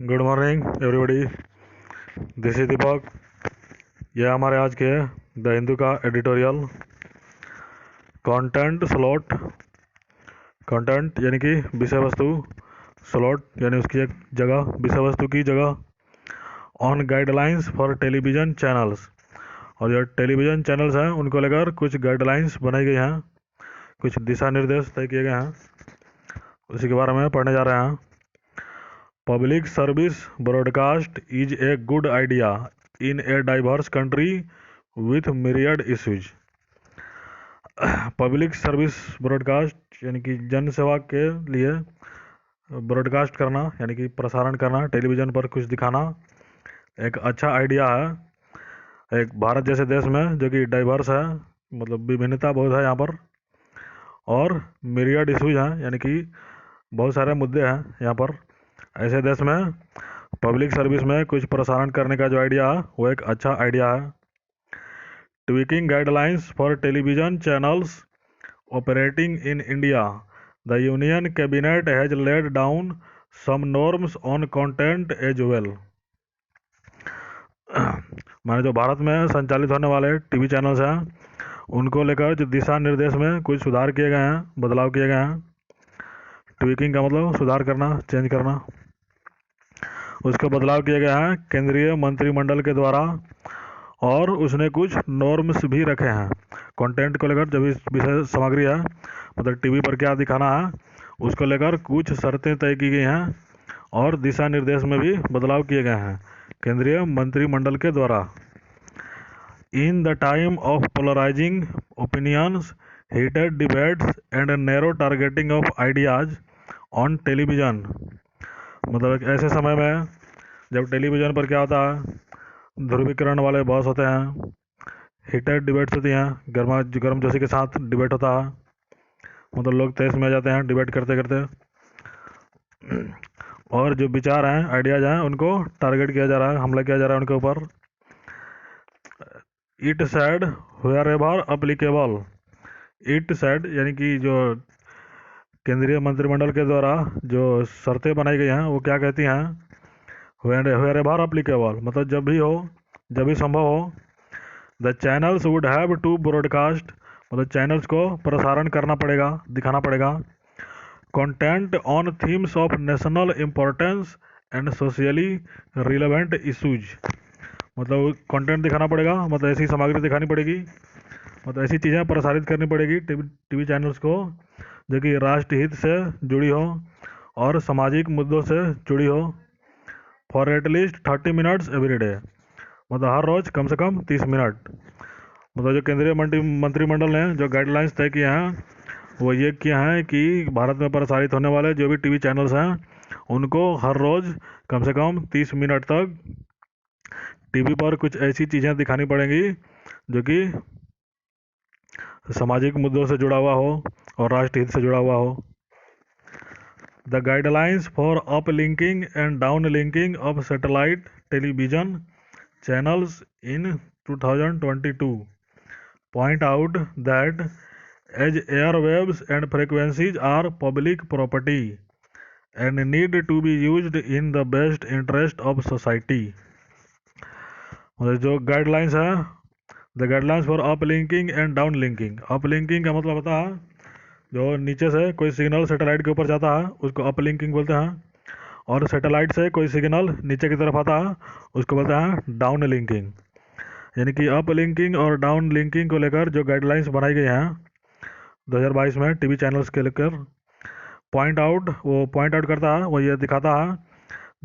Good morning everybody. This is Deepak. यह हमारे आज के द हिंदू का एडिटोरियल। Content slot. कंटेंट यानी कि विषय वस्तु, स्लॉट यानी उसकी एक जगह, विषय वस्तु की जगह। On guidelines for television channels, और जो टेलीविज़न चैनल्स हैं उनको लेकर कुछ गाइडलाइंस बनाई गई हैं, कुछ दिशा निर्देश तय किए गए हैं, उसी के बारे में पढ़ने जा रहे हैं। Public service broadcast is a good idea in a diverse country with myriad issues. Public service broadcast यानी कि जन सेवा के लिए ब्रॉडकास्ट करना यानी कि प्रसारण करना, टेलीविज़न पर कुछ दिखाना एक अच्छा आइडिया है। एक भारत जैसे देश में जो कि डाइवर्स है, मतलब विभिन्नता बहुत है यहाँ पर, और myriad इश्यूज हैं यानी कि बहुत सारे मुद्दे हैं यहाँ पर। ऐसे देश में पब्लिक सर्विस में कुछ प्रसारण करने का जो आइडिया है वो एक अच्छा आइडिया है। Tweaking guidelines for television channels operating in India, the union cabinet has laid down some norms on content as well. माने जो भारत में संचालित होने वाले टीवी चैनल्स हैं उनको लेकर जो दिशा निर्देश में कुछ सुधार किए गए हैं, बदलाव किए गए हैं। ट्वीकिंग का मतलब सुधार करना, चेंज करना। उसके बदलाव किए गए हैं केंद्रीय मंत्रिमंडल के द्वारा, और उसने कुछ नॉर्म्स भी रखे हैं कंटेंट को लेकर। जो भी विषय सामग्री है, मतलब टीवी पर क्या दिखाना है, उसको लेकर कुछ शर्तें तय की गई हैं, और दिशा निर्देश में भी बदलाव किए गए हैं केंद्रीय मंत्रिमंडल के द्वारा। In the time of polarising opinions, heated debates and narrow targeting of ideas on television, मतलब एक ऐसे समय में जब टेलीविज़न पर क्या होता है, ध्रुवीकरण वाले बॉस होते हैं, हीटेड डिबेट्स होती हैं, गर्म जोशी के साथ डिबेट होता है, मतलब लोग तेज में आ जाते हैं डिबेट करते करते, और जो विचार हैं, आइडियाज़ हैं, उनको टारगेट किया जा रहा है, हमला किया जा रहा है उनके ऊपर। It said wherever applicable. It said यानी कि जो केंद्रीय मंत्रिमंडल के द्वारा जो शर्तें बनाई गई हैं वो क्या कहती हैं, वेयर एवर अप्लीकेबल मतलब जब भी हो, जब भी संभव हो। The channels would have to broadcast, मतलब चैनल्स को प्रसारण करना पड़ेगा, दिखाना पड़ेगा। Content on themes of national importance and socially relevant issues, मतलब कंटेंट दिखाना पड़ेगा, मतलब ऐसी सामग्री दिखानी पड़ेगी, मतलब ऐसी चीज़ें प्रसारित करनी पड़ेगी टीवी चैनल्स को जो कि राष्ट्रहित से जुड़ी हो और सामाजिक मुद्दों से जुड़ी हो। For at least 30 minutes every day, मतलब हर रोज़ कम से कम 30 मिनट। मतलब जो केंद्रीय मंत्रिमंडल ने जो गाइडलाइंस तय किए हैं वो ये किया है कि भारत में प्रसारित होने वाले जो भी टीवी चैनल्स हैं उनको हर रोज़ कम से कम 30 मिनट तक टीवी पर कुछ ऐसी चीज़ें दिखानी पड़ेंगी जो कि सामाजिक मुद्दों से जुड़ा हुआ हो और राष्ट्रहित से जुड़ा हुआ हो। The guidelines for uplinking and downlinking of satellite television channels in 2022 point out that as airwaves and frequencies are public property and need to be used in the best interest of society, मतलब जो guidelines है, the guidelines for uplinking and downlinking. Uplinking का मतलब होता है जो नीचे से कोई सिग्नल सैटेलाइट के ऊपर जाता है उसको अपलिंकिंग बोलते हैं, और सैटेलाइट से कोई सिग्नल नीचे की तरफ आता है उसको बोलते हैं डाउन लिंकिंग। यानी कि अप लिंकिंग और डाउन लिंकिंग को लेकर जो गाइडलाइंस बनाई गई हैं 2022 में टीवी चैनल्स के लेकर, वो पॉइंट आउट करता है, वो ये दिखाता है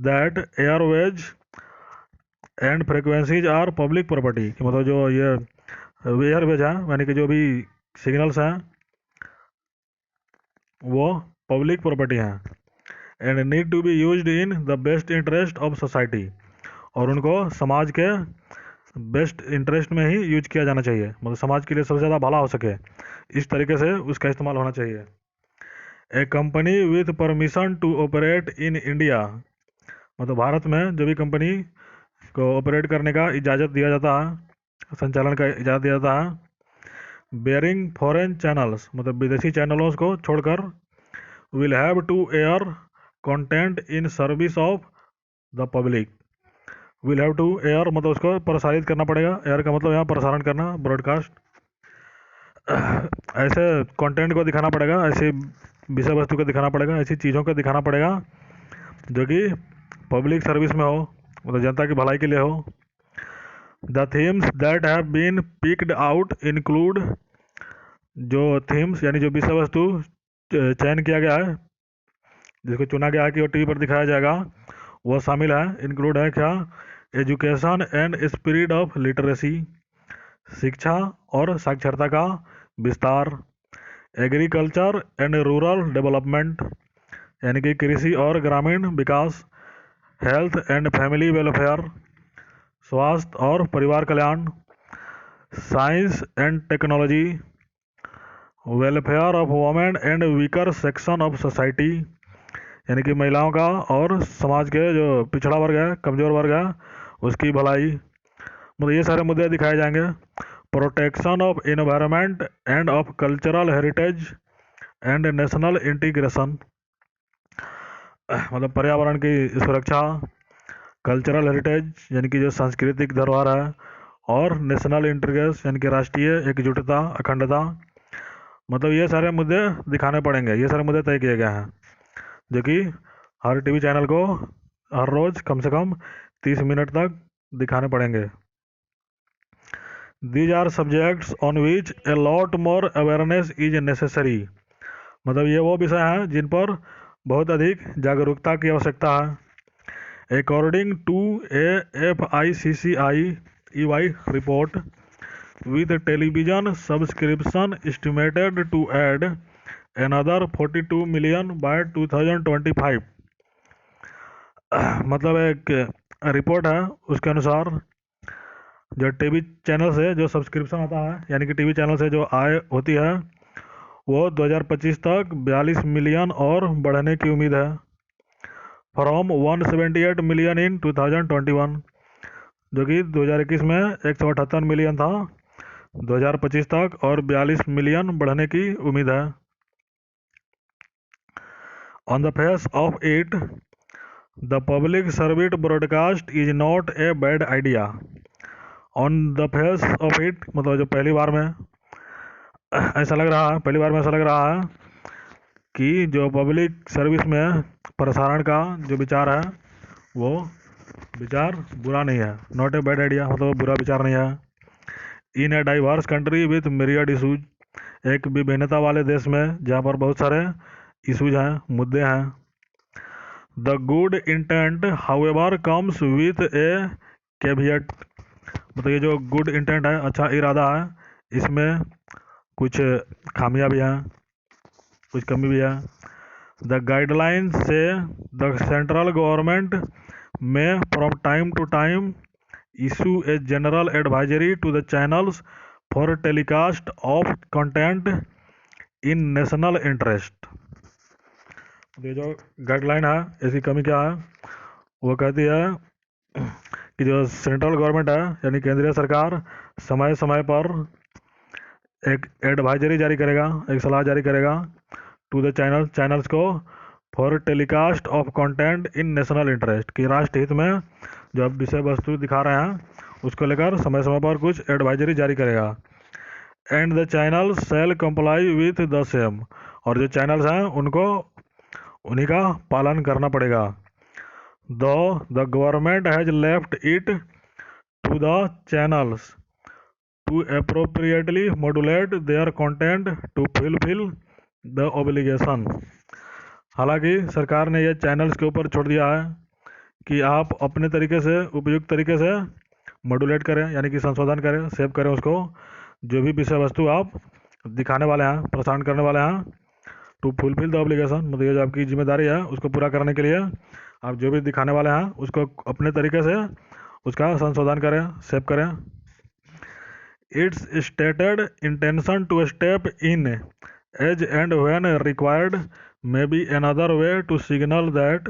that airwaves and frequencies are public property, मतलब जो ये एयरवेज है यानी कि जो भी सिग्नल्स हैं वो पब्लिक प्रॉपर्टी हैं, and need to be used in the best interest of society, और उनको समाज के बेस्ट इंटरेस्ट में ही यूज किया जाना चाहिए, मतलब समाज के लिए सबसे ज़्यादा भला हो सके इस तरीके से उसका इस्तेमाल होना चाहिए। A company with permission to operate in India, मतलब भारत में जो भी कंपनी को ऑपरेट करने का इजाज़त दिया जाता है, संचालन का इजाज़त दिया जाता है। बेयरिंग फॉरेन चैनल्स, मतलब विदेशी चैनलों को छोड़कर, will have to air content in service of the public will have to air, मतलब उसको प्रसारित करना पड़ेगा। एयर का मतलब यहाँ प्रसारण करना, ब्रॉडकास्ट। ऐसे कंटेंट को दिखाना पड़ेगा, ऐसी विषय वस्तु को दिखाना पड़ेगा, ऐसी चीज़ों को दिखाना पड़ेगा जो कि पब्लिक सर्विस में हो, मतलब जनता की भलाई के लिए हो। The themes that have been picked out include, जो थीम्स यानी जो विषय वस्तु चयन किया गया है, जिसको चुना गया है कि वो टीवी पर दिखाया जाएगा, वो शामिल है, इंक्लूड है क्या? Education and spirit of literacy, शिक्षा और साक्षरता का विस्तार। एग्रीकल्चर एंड रूरल डेवलपमेंट, यानी कि कृषि और ग्रामीण विकास। हेल्थ एंड फैमिली वेलफेयर, स्वास्थ्य और परिवार कल्याण। Science and technology, welfare of women and weaker section of society, यानी कि महिलाओं का और समाज के जो पिछड़ा वर्ग है, कमज़ोर वर्ग है, उसकी भलाई। मतलब ये सारे मुद्दे दिखाए जाएंगे। Protection of environment end of cultural heritage and national integration, मतलब पर्यावरण की सुरक्षा, कल्चरल हेरिटेज यानी कि जो सांस्कृतिक धरोहर है, और नेशनल इंटीग्रेशन यानी कि राष्ट्रीय एकजुटता, अखंडता। मतलब ये सारे मुद्दे दिखाने पड़ेंगे, ये सारे मुद्दे तय किए गए हैं, जो कि हर टीवी चैनल को हर रोज़ कम से कम 30 मिनट तक दिखाने पड़ेंगे। These are subjects on which a lot more awareness is necessary, मतलब ये वो विषय हैं जिन पर बहुत अधिक जागरूकता की आवश्यकता है। According to AFICCI report, with television subscription estimated to add another 42 million by 2025, मतलब एक रिपोर्ट है, उसके अनुसार जो टीवी चैनल से जो सब्सक्रिप्शन आता है, यानी कि टीवी चैनल से जो आय होती है, वो 2025 तक 42 मिलियन और बढ़ने की उम्मीद है, फ्रॉम 178 मिलियन इन 2021, जो कि 2021 में 178 मिलियन था, 2025 तक और 42 मिलियन बढ़ने की उम्मीद है। On the face of it, the public service broadcast is not a bad idea. On the face of it मतलब जो पहली बार में ऐसा लग रहा है, पहली बार में ऐसा लग रहा है कि जो पब्लिक सर्विस में प्रसारण का जो विचार है, वो विचार बुरा नहीं है। नॉट ए बैड आइडिया मतलब बुरा विचार नहीं है। In a diverse country with myriad issues, एक विभिन्नता वाले देश में जहाँ पर बहुत सारे इशूज हैं, मुद्दे हैं। The good intent however comes with A caveat, मतलब ये जो गुड इंटेंट है, अच्छा इरादा है, इसमें कुछ खामियां भी हैं, कुछ कमी भी है। The guideline says the central government may from time to time issue a general advisory to the channels for telecast of content in national interest. ये जो गाइडलाइन है, इसकी कमी क्या है? वो कहती है कि जो सेंट्रल गवर्नमेंट है, यानी केंद्रीय सरकार, समय समय पर एक एडवाइजरी जारी करेगा, एक सलाह जारी करेगा टू द चैनल्स को, for telecast of content in national interest, कि राष्ट्र हित में जो आप विषय वस्तु दिखा रहे हैं उसको लेकर समय समय पर कुछ एडवाइजरी जारी करेगा। And the channel shell comply with the same, और जो चैनल्स हैं उनको उन्हीं का पालन करना पड़ेगा। Though the government has left it to the channels to appropriately modulate their content to fulfil the obligation, हालांकि सरकार ने यह चैनल्स के ऊपर छोड़ दिया है कि आप अपने तरीके से, उपयुक्त तरीके से मॉड्यूलेट करें, यानी कि संशोधन करें, सेव करें उसको, जो भी विषय वस्तु आप दिखाने वाले हैं, प्रसारण करने वाले हैं, टू फुलफिल द ऑब्लिगेशन, मतलब ये जो आपकी जिम्मेदारी है उसको पूरा करने के लिए आप जो भी दिखाने वाले हैं उसको अपने तरीके से उसका संशोधन करें, सेव करें। Its stated intention to step in as and when required may be another way to signal that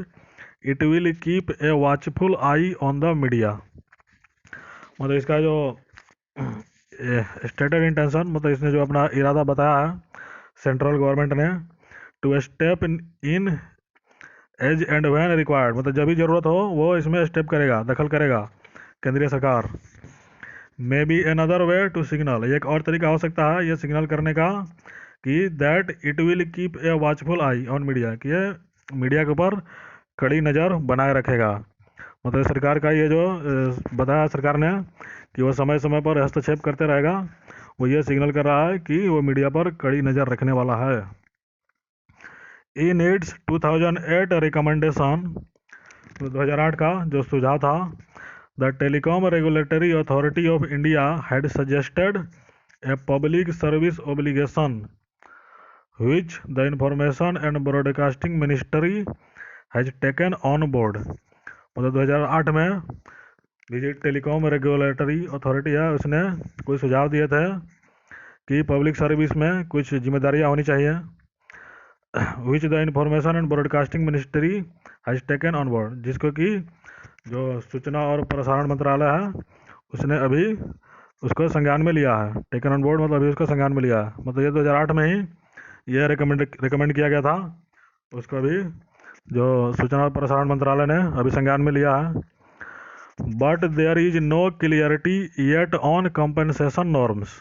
it will keep a watchful eye on the media, मतलब इसका जो स्टेटेड इंटेंशन, मतलब इसने जो अपना इरादा बताया है सेंट्रल गवर्नमेंट ने, to step in as and when required, मतलब जब भी ज़रूरत हो वो इसमें स्टेप करेगा, दखल करेगा केंद्रीय सरकार। May be another way to signal, एक और तरीका हो सकता है ये सिग्नल करने का कि that it will keep a watchful eye on media, कि ये मीडिया के ऊपर कड़ी नज़र बनाए रखेगा। मतलब सरकार का ये जो बताया सरकार ने कि वो समय समय पर हस्तक्षेप करते रहेगा, वो ये सिग्नल कर रहा है कि वो मीडिया पर कड़ी नज़र रखने वाला है। इन इट्स 2008 रिकमेंडेशन, 2008 का जो सुझाव था, the telecom regulatory authority of India had suggested a public service obligation which the information and broadcasting ministry has taken on board। मतलब 2008 में ये टेलीकॉम रेगुलेटरी अथॉरिटी है, उसने कुछ सुझाव दिए थे कि पब्लिक सर्विस में कुछ जिम्मेदारियां होनी चाहिए, which the information and broadcasting ministry has taken on board, जिसको कि जो सूचना और प्रसारण मंत्रालय है उसने अभी उसको संज्ञान में लिया है। टेकन ऑन बोर्ड मतलब अभी उसको संज्ञान में लिया है, मतलब ये 2008 में ही ये रिकमेंड किया गया था, उसको अभी जो सूचना और प्रसारण मंत्रालय ने अभी संज्ञान में लिया है। But there is no clarity yet on compensation norms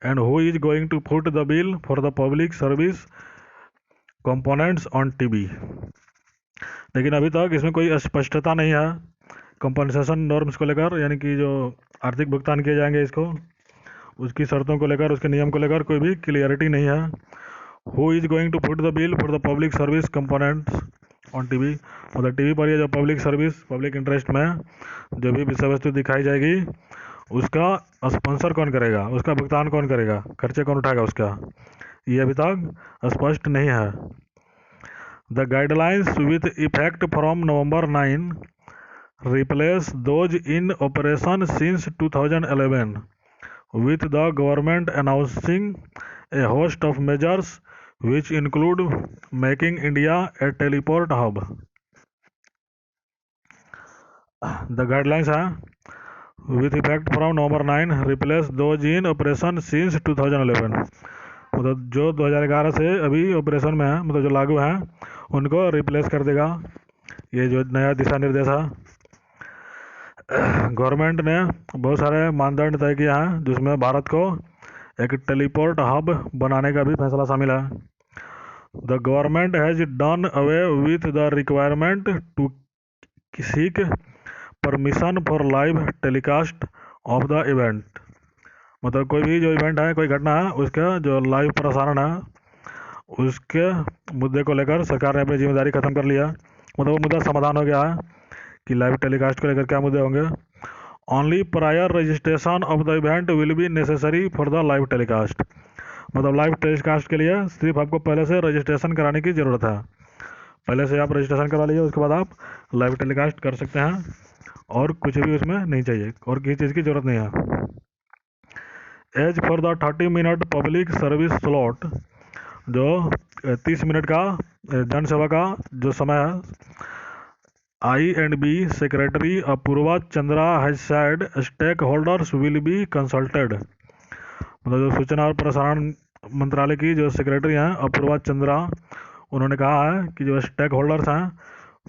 and who is going to foot the bill for the public service components on TV. लेकिन अभी तक इसमें कोई स्पष्टता नहीं है कंपनसेशन नॉर्म्स को लेकर, यानी कि जो आर्थिक भुगतान किए जाएंगे इसको, उसकी शर्तों को लेकर, उसके नियम को लेकर कोई भी क्लियरिटी नहीं है। Who is going to foot the bill for the public service components on TV, मतलब टीवी पर ये जो पब्लिक सर्विस, पब्लिक इंटरेस्ट में जो भी विषय वस्तु दिखाई जाएगी उसका स्पॉन्सर कौन करेगा, उसका भुगतान कौन करेगा, खर्चे कौन उठाएगा उसका, ये अभी तक स्पष्ट नहीं है। The guidelines with effect from November 9 replace those in operation since 2011 with the government announcing a host of measures which include making India a teleport hub। The guidelines are with effect from November 9 replace those in operation since 2011, मतलब जो 2011 से अभी operation में है, मतलब जो लागू हैं उनको रिप्लेस कर देगा ये जो नया दिशा निर्देश है। गवर्नमेंट ने बहुत सारे मानदंड तय किए हैं जिसमें भारत को एक टेलीपोर्ट हब बनाने का भी फैसला शामिल है। The government has done away with the requirement to seek permission for live telecast of the event, मतलब कोई भी जो इवेंट है, कोई घटना है, उसका जो लाइव प्रसारण है उसके मुद्दे को लेकर सरकार ने अपनी जिम्मेदारी खत्म कर लिया, मतलब वो मुद्दा समाधान हो गया है कि लाइव टेलीकास्ट को लेकर क्या मुद्दे होंगे। Only prior registration of the event will be necessary for the live telecast, मतलब लाइव टेलीकास्ट के लिए सिर्फ आपको पहले से रजिस्ट्रेशन कराने की ज़रूरत है, पहले से आप रजिस्ट्रेशन करा लीजिए, उसके बाद आप लाइव टेलीकास्ट कर सकते हैं और कुछ भी उसमें नहीं चाहिए और किसी चीज़ की ज़रूरत नहीं है। As for the 30 minute public service slot, जो 30 मिनट का जनसेवा का जो समय है, I&B secretary Apurva Chandra has said stakeholders will be consulted, मतलब जो सूचना और प्रसारण मंत्रालय की जो सेक्रेटरी हैं अपूर्वा चंद्रा, उन्होंने कहा है कि जो स्टेक होल्डर्स हैं,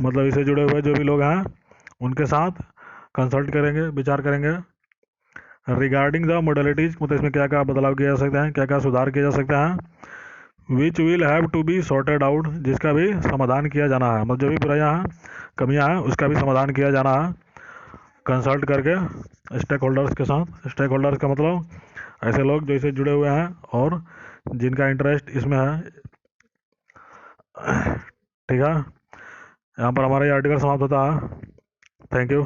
मतलब इससे जुड़े हुए जो भी लोग हैं उनके साथ कंसल्ट करेंगे, विचार करेंगे रिगार्डिंग द मोडलिटीज़, मतलब इसमें क्या क्या बदलाव किए जा सकते हैं, क्या क्या सुधार किए जा सकते हैं, which will have to be sorted out, जिसका भी समाधान किया जाना है, मतलब जो भी बुराइयाँ हैं, कमियाँ हैं, उसका भी समाधान किया जाना है कंसल्ट करके स्टेक होल्डर्स के साथ। स्टेक होल्डर्स का मतलब ऐसे लोग जो इससे जुड़े हुए हैं और जिनका इंटरेस्ट इसमें है। ठीक है, यहाँ पर हमारा ये आर्टिकल समाप्त होता है। Thank you.